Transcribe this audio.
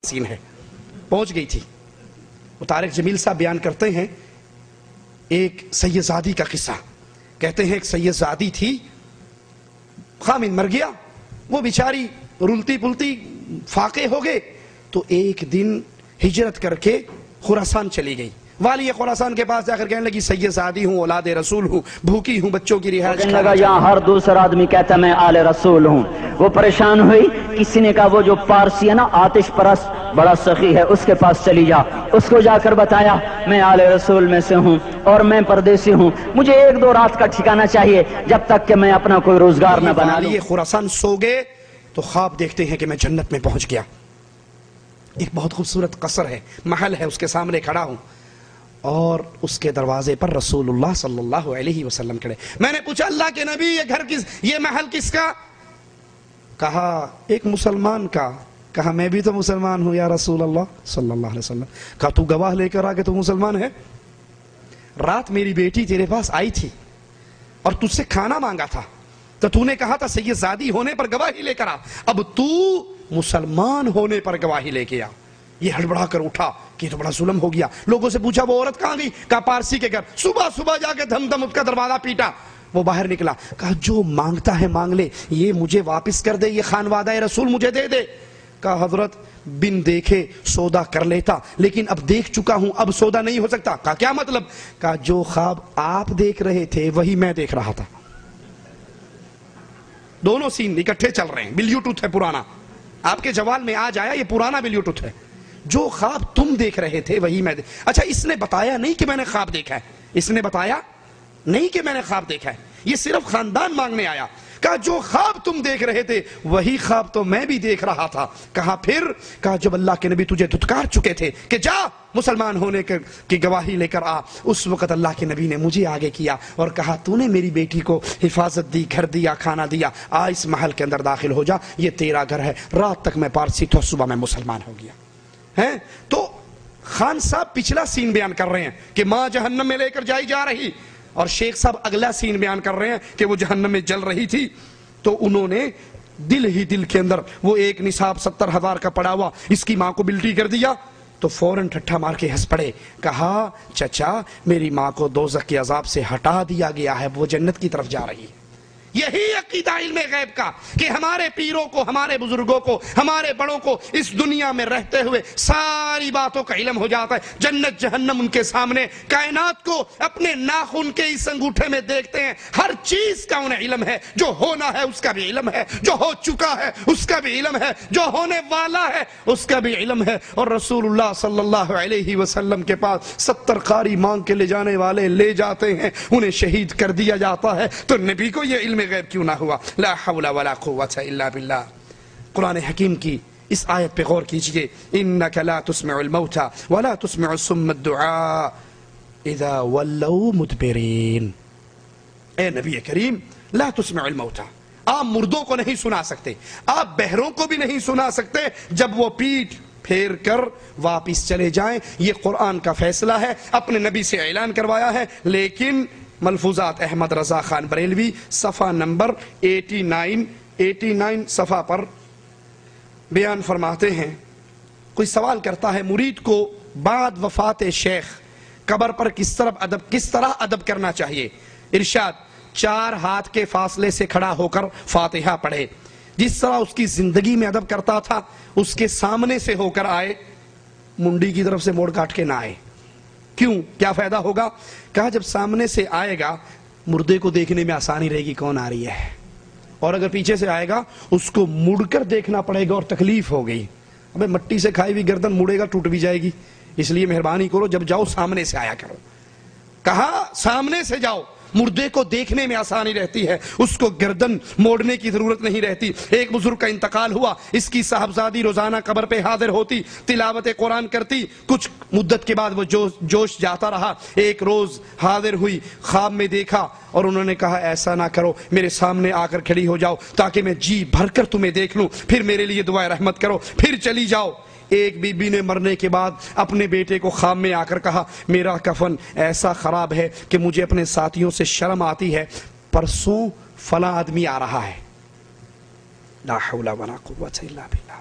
سین ہے پہنچ گئی تھی۔ وہ طارق جمیل صاحب بیان کرتے ہیں ایک سیدزادی کا قصہ، کہتے ہیں ایک سیدزادی تھی، خامد مر گیا، وہ بیچاری رلتی پلتی فاقے ہو گئے، تو ایک دن ہجرت کر کے خراسان چلی گئی۔ والی خراسان کے پاس جا کر کہنے لگی سیدزادی ہوں، اولاد رسول ہوں، بھوکی ہوں، بچوں کی رہائش کہنے لگا یہاں ہر دوسرا آدمی کہتا میں آل رسول ہوں۔ وہ پریشان ہوئی، کسی نے کہا وہ جو پارسی ہے نا آتش پرست بڑا سخی ہے، اس کے پاس چلی جا۔ اس کو جا کر بتایا میں آل رسول میں سے ہوں اور میں پردیسی ہوں، مجھے ایک دو رات کا ٹھکانہ چاہیے جب تک کہ میں اپنا کوئی روزگار نہ بنا لوں۔ والی خراسان سو گئے تو خواب دیکھتے ہیں کہ میں جنت میں پہنچ گیا، ایک بہت خوبصورت قصر ہے، محل ہے، اس کے سامنے کھڑا ہوں اور اس کے دروازے پر رسول اللہ صلی اللہ علیہ وسلم کھڑے۔ میں نے پوچھا اللہ کے نبی یہ گھر کس، یہ محل کس کا؟ کہا ایک مسلمان کا۔ کہا میں بھی تو مسلمان ہوں یا رسول اللہ صلی اللہ علیہ وسلم۔ کہا تو گواہ لے کر آ کہ تو مسلمان ہے؟ رات میری بیٹی تیرے پاس آئی تھی اور تجھ سے کھانا مانگا تھا تو تو نے کہا تھا سیدزادی ہونے پر گواہی لے کر آ، اب تو مسلمان ہونے پر گواہی لے کے آ۔ یہ ہڑبڑا کر اٹھا کہ تو بڑا ظلم ہو گیا۔ لوگوں سے پوچھا وہ عورت کہاں گئی؟ کہا پارسی کے گھر۔ صبح صبح جا کے دھم دھم اس کا دروازہ پیٹا، وہ باہر نکلا۔ کہا جو مانگتا ہے مانگ لے، یہ مجھے واپس کر دے، یہ خانوادہ رسول مجھے دے دے۔ کہا حضرت بن دیکھے سودا کر لیتا، لیکن اب دیکھ چکا ہوں، اب سودا نہیں ہو سکتا۔ کہا کیا مطلب؟ کہا جو خواب آپ دیکھ رہے تھے وہی میں دیکھ رہا تھا۔ دونوں سین اکٹھے چل رہے ہیں، بلیوٹوتھ ہے پرانا، آپ کے جوال میں آج آیا، یہ پرانا بلیوٹوتھ ہے۔ جو خواب تم دیکھ رہے تھے وہی میں اچھا اس نے بتایا نہیں کہ میں نے خواب دیکھا ہے، اس نے بتایا نہیں کہ میں نے خواب دیکھا ہے، یہ صرف خاندان مانگنے آیا۔ کہا جو خواب تم دیکھ رہے تھے وہی خواب تو میں بھی دیکھ رہا تھا۔ کہا پھر؟ کہا جب اللہ کے نبی تجھے دھتکار چکے تھے کہ جا مسلمان ہونے کی گواہی لے کر آ، اس وقت اللہ کے نبی نے مجھے آگے کیا اور کہا تو نے میری بیٹی کو حفاظت دی، گھر دیا، کھانا دیا، آ اس محل کے اندر داخل ہو جا، یہ تیرا گھر ہے۔ رات تک میں پارسی تھا، صبح میں مسلمان ہو گیا ہے۔ تو خان صاحب پچھلا سین بیان کر رہے ہیں کہ ماں جہنم میں لے کر جائی جا رہی، اور شیخ صاحب اگلا سین بیان کر رہے ہیں کہ وہ جہنم میں جل رہی تھی، تو انہوں نے دل ہی دل کے اندر وہ ایک نصاب 70,000 کا پڑا ہوا اس کی ماں کو بلٹی کر دیا، تو فوراً ٹھٹھا مار کے ہنس پڑے۔ کہا چچا میری ماں کو دوزخ کے عذاب سے ہٹا دیا گیا ہے، وہ جنت کی طرف جا رہی ہے۔ یہی عقیدہ علم غیب کا کہ ہمارے پیروں کو، ہمارے بزرگوں کو، ہمارے بڑوں کو اس دنیا میں رہتے ہوئے ساری باتوں کا علم ہو جاتا ہے۔ جنت جہنم ان کے سامنے، کائنات کو اپنے ناخن کے اس انگوٹھے میں دیکھتے ہیں، ہر چیز کا انہیں علم ہے، جو ہونا ہے اس کا بھی علم ہے، جو ہو چکا ہے اس کا بھی علم ہے، جو ہونے والا ہے اس کا بھی علم ہے۔ اور رسول اللہ صلی اللہ علیہ وسلم کے پاس 70 قاری مانگ کے لے جانے والے لے جاتے ہیں، انہیں شہید کر دیا جاتا ہے، تو نبی کو یہ علم غیب کیوں نہ ہوا؟ لا حول ولا قوة الا باللہ۔ قرآن حکیم کی اس آیت پہ غور کیجئے، انک لا تسمع الموتى ولا تسمع الصم الدعاء اذا ولوا مدبرین۔ اے نبی کریم لا تسمع الموتى، آپ مردوں کو نہیں سنا سکتے، آپ بہروں کو بھی نہیں سنا سکتے جب وہ پیٹ پھیر کر واپس چلے جائیں۔ یہ قرآن کا فیصلہ ہے، اپنے نبی سے اعلان کروایا ہے۔ لیکن ملفوظات احمد رضا خان بریلوی صفحہ نمبر 89 صفحہ پر بیان فرماتے ہیں، کوئی سوال کرتا ہے مرید کو بعد وفات شیخ قبر پر کس طرح ادب کرنا چاہیے؟ ارشاد 4 ہاتھ کے فاصلے سے کھڑا ہو کر فاتحہ پڑھے، جس طرح اس کی زندگی میں ادب کرتا تھا اس کے سامنے سے ہو کر آئے، منڈی کی طرف سے موڑ کاٹ کے نہ آئے۔ کیوں؟ کیا فائدہ ہوگا؟ کہا جب سامنے سے آئے گا مردے کو دیکھنے میں آسانی رہے گی کون آ رہی ہے، اور اگر پیچھے سے آئے گا اس کو مڑ کر دیکھنا پڑے گا اور تکلیف ہو گئی۔ ابے مٹی سے کھائی ہوئی گردن مڑے گا ٹوٹ بھی جائے گی، اس لیے مہربانی کرو جب جاؤ سامنے سے آیا کرو۔ کہا سامنے سے جاؤ، مردے کو دیکھنے میں آسانی رہتی ہے، اس کو گردن موڑنے کی ضرورت نہیں رہتی۔ ایک بزرگ کا انتقال ہوا، اس کی صاحبزادی روزانہ قبر پہ حاضر ہوتی، تلاوت قرآن کرتی، کچھ مدت کے بعد وہ جوش جاتا رہا۔ ایک روز حاضر ہوئی، خواب میں دیکھا اور انہوں نے کہا ایسا نہ کرو، میرے سامنے آ کر کھڑی ہو جاؤ تاکہ میں جی بھر کر تمہیں دیکھ لوں، پھر میرے لیے دعائے رحمت کرو، پھر چلی جاؤ۔ ایک بی بی نے مرنے کے بعد اپنے بیٹے کو خواب میں آ کر کہا میرا کفن ایسا خراب ہے کہ مجھے اپنے ساتھیوں سے شرم آتی ہے، پرسوں فلاں آدمی آ رہا ہے۔ لا حول ولا قوة الا باللہ۔